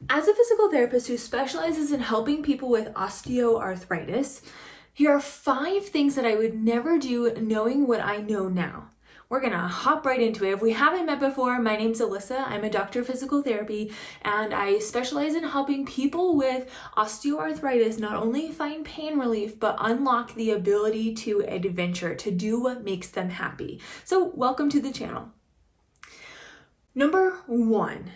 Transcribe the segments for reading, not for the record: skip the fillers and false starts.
As a physical therapist who specializes in helping people with osteoarthritis, here are 5 things that I would never do knowing what I know now. We're gonna hop right into it. If we haven't met before, my name's Alyssa. I'm a doctor of physical therapy, and I specialize in helping people with osteoarthritis not only find pain relief, but unlock the ability to adventure, to do what makes them happy. So welcome to the channel. Number 1.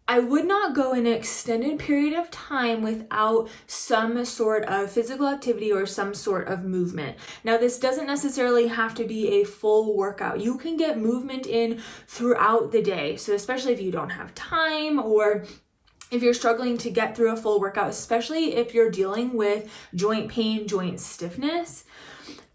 I would not go an extended period of time without some sort of physical activity or some sort of movement. Now, this doesn't necessarily have to be a full workout. You can get movement in throughout the day. So especially if you don't have time or if you're struggling to get through a full workout, especially if you're dealing with joint pain, joint stiffness,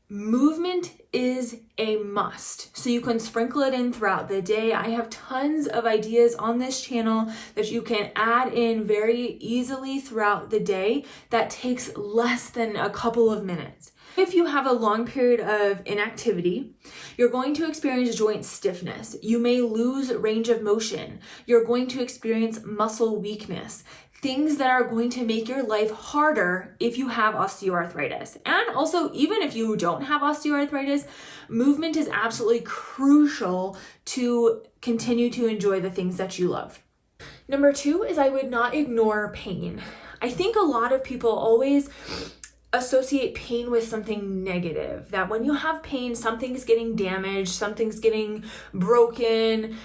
movement is a must. So you can sprinkle it in throughout the day. I have tons of ideas on this channel that you can add in very easily throughout the day that takes less than a couple of minutes. If you have a long period of inactivity, you're going to experience joint stiffness. You may lose range of motion. You're going to experience muscle weakness. Things that are going to make your life harder if you have osteoarthritis. And also, even if you don't have osteoarthritis, movement is absolutely crucial to continue to enjoy the things that you love. Number 2 is I would not ignore pain. I think a lot of people always associate pain with something negative, that when you have pain, something's getting damaged, something's getting broken.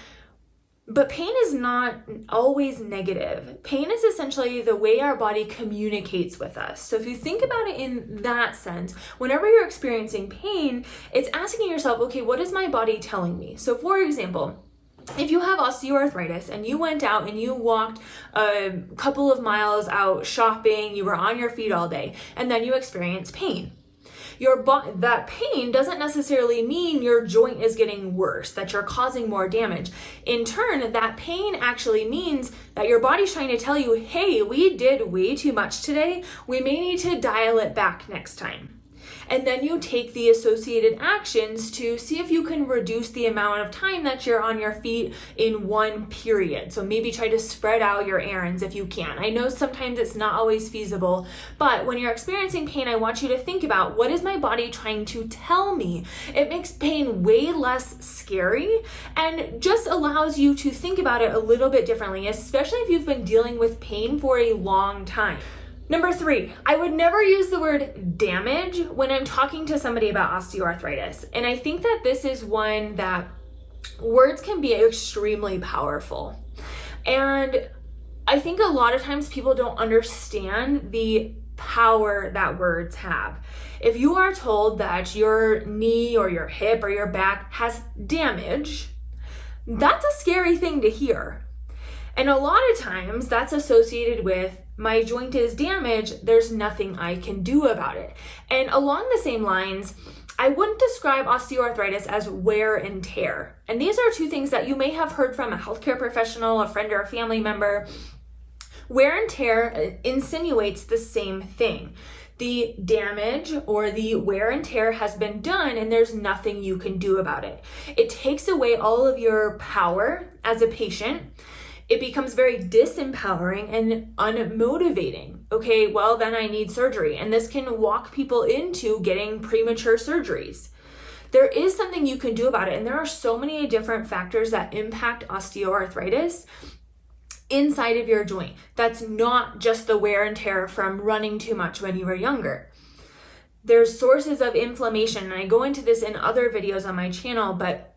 But pain is not always negative. Pain is essentially the way our body communicates with us. So if you think about it in that sense, whenever you're experiencing pain, it's asking yourself, okay, what is my body telling me? So for example, if you have osteoarthritis and you went out and you walked a couple of miles out shopping, you were on your feet all day, and then you experience pain. That pain doesn't necessarily mean your joint is getting worse, that you're causing more damage. In turn, that pain actually means that your body's trying to tell you, hey, we did way too much today. We may need to dial it back next time. And then you take the associated actions to see if you can reduce the amount of time that you're on your feet in one period. So maybe try to spread out your errands if you can. I know sometimes it's not always feasible, but when you're experiencing pain, I want you to think about, what is my body trying to tell me? It makes pain way less scary and just allows you to think about it a little bit differently, especially if you've been dealing with pain for a long time. Number 3, I would never use the word damage when I'm talking to somebody about osteoarthritis. And I think that this is one that words can be extremely powerful. And I think a lot of times people don't understand the power that words have. If you are told that your knee or your hip or your back has damage, that's a scary thing to hear. And a lot of times that's associated with, my joint is damaged, there's nothing I can do about it. And along the same lines, I wouldn't describe osteoarthritis as wear and tear. And these are 2 things that you may have heard from a healthcare professional, a friend, or a family member. Wear and tear insinuates the same thing. The damage or the wear and tear has been done and there's nothing you can do about it. It takes away all of your power as a patient. It becomes very disempowering and unmotivating. Okay, well, then I need surgery. And this can walk people into getting premature surgeries. There is something you can do about it. And there are so many different factors that impact osteoarthritis inside of your joint. That's not just the wear and tear from running too much when you were younger. There's sources of inflammation. And I go into this in other videos on my channel, but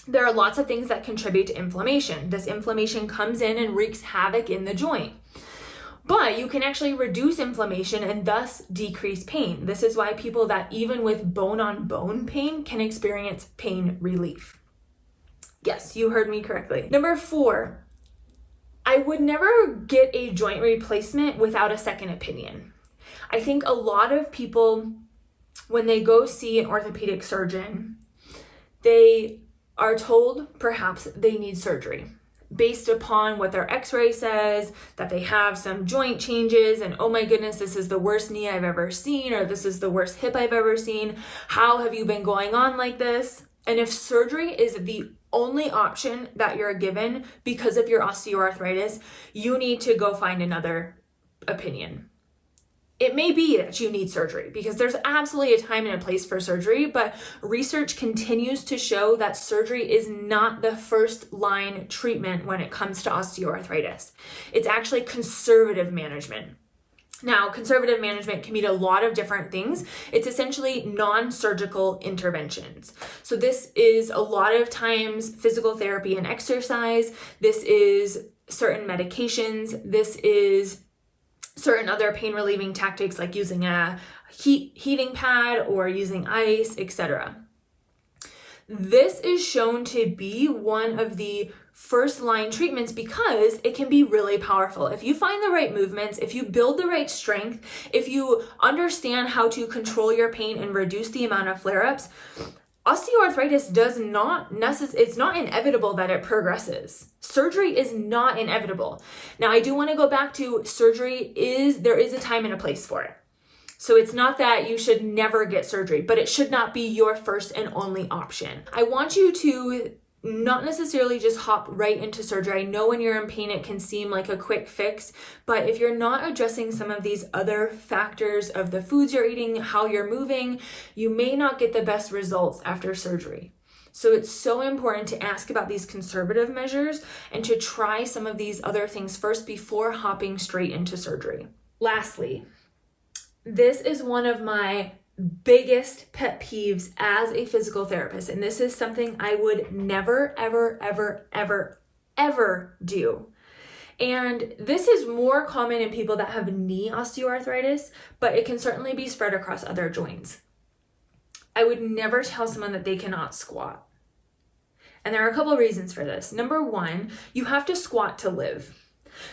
there are lots of things that contribute to inflammation. This inflammation comes in and wreaks havoc in the joint. But you can actually reduce inflammation and thus decrease pain. This is why people that even with bone-on-bone pain can experience pain relief. Yes, you heard me correctly. Number 4, I would never get a joint replacement without a second opinion. I think a lot of people, when they go see an orthopedic surgeon, they are told perhaps they need surgery based upon what their x-ray says, that they have some joint changes and, oh my goodness, this is the worst knee I've ever seen, or this is the worst hip I've ever seen. How have you been going on like this? And if surgery is the only option that you're given because of your osteoarthritis, you need to go find another opinion. It may be that you need surgery because there's absolutely a time and a place for surgery, but research continues to show that surgery is not the first line treatment when it comes to osteoarthritis. It's actually conservative management. Now, conservative management can mean a lot of different things. It's essentially non-surgical interventions. So this is a lot of times physical therapy and exercise. This is certain medications. This is certain other pain relieving tactics like using a heating pad or using ice, etc. This is shown to be one of the first line treatments because it can be really powerful. If you find the right movements, if you build the right strength, if you understand how to control your pain and reduce the amount of flare-ups, osteoarthritis it's not inevitable that it progresses. Surgery is not inevitable. Now, I do want to go back to there is a time and a place for it. So it's not that you should never get surgery, but it should not be your first and only option. I want you to not necessarily just hop right into surgery. I know when you're in pain, it can seem like a quick fix, but if you're not addressing some of these other factors of the foods you're eating, how you're moving, you may not get the best results after surgery. So it's so important to ask about these conservative measures and to try some of these other things first before hopping straight into surgery. Lastly, this is one of my biggest pet peeves as a physical therapist, and this is something I would never, ever, ever, ever, ever do. And this is more common in people that have knee osteoarthritis, but it can certainly be spread across other joints. I would never tell someone that they cannot squat. And there are a couple of reasons for this. Number one, you have to squat to live.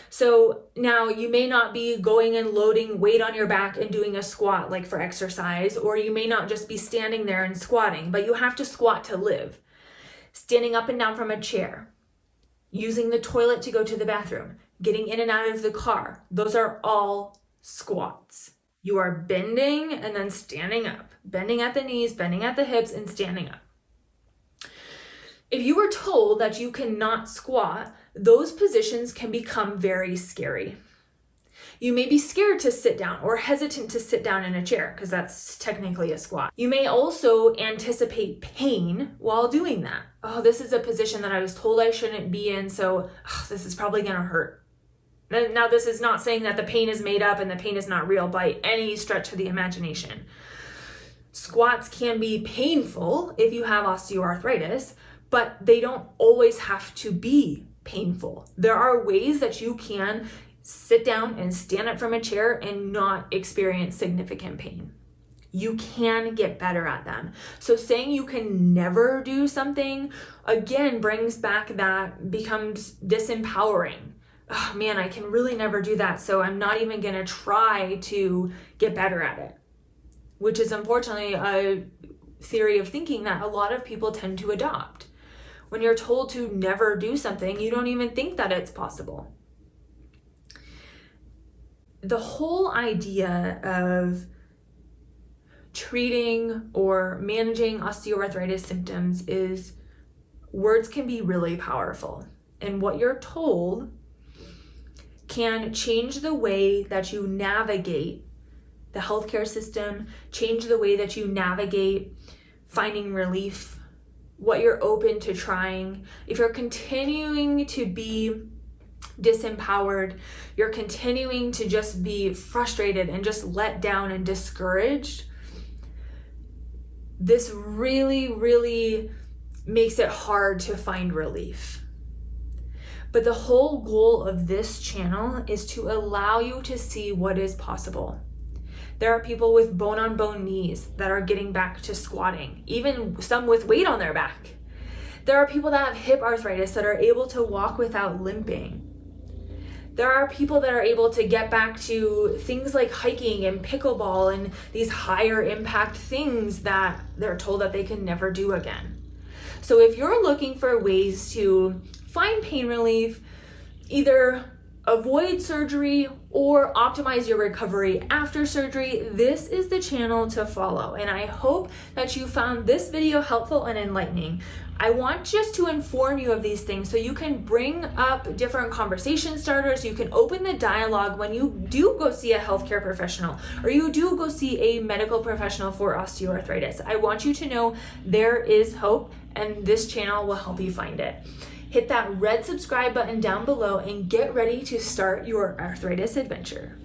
So now you may not be going and loading weight on your back and doing a squat like for exercise, or you may not just be standing there and squatting, but you have to squat to live. Standing up and down from a chair, using the toilet to go to the bathroom, getting in and out of the car, those are all squats. You are bending and then standing up, bending at the knees, bending at the hips, and standing up. If you were told that you cannot squat, those positions can become very scary. You may be scared to sit down or hesitant to sit down in a chair because that's technically a squat. You may also anticipate pain while doing that. Oh, this is a position that I was told I shouldn't be in, so this is probably going to hurt. Now, this is not saying that the pain is made up and the pain is not real by any stretch of the imagination. Squats can be painful if you have osteoarthritis, but they don't always have to be painful. There are ways that you can sit down and stand up from a chair and not experience significant pain. You can get better at them. So saying you can never do something, again, becomes disempowering. Oh man, I can really never do that, so I'm not even gonna try to get better at it. Which is unfortunately a theory of thinking that a lot of people tend to adopt. When you're told to never do something, you don't even think that it's possible. The whole idea of treating or managing osteoarthritis symptoms is words can be really powerful. And what you're told can change the way that you navigate the healthcare system, change the way that you navigate finding relief, what you're open to trying. If you're continuing to be disempowered, you're continuing to just be frustrated and just let down and discouraged, this really, really makes it hard to find relief. But the whole goal of this channel is to allow you to see what is possible. There are people with bone-on-bone knees that are getting back to squatting, even some with weight on their back. There are people that have hip arthritis that are able to walk without limping. There are people that are able to get back to things like hiking and pickleball and these higher impact things that they're told that they can never do again. So if you're looking for ways to find pain relief, either avoid surgery or optimize your recovery after surgery, this is the channel to follow. And I hope that you found this video helpful and enlightening. I want just to inform you of these things so you can bring up different conversation starters. You can open the dialogue when you do go see a healthcare professional or you do go see a medical professional for osteoarthritis. I want you to know there is hope, and this channel will help you find it. Hit that red subscribe button down below and get ready to start your arthritis adventure.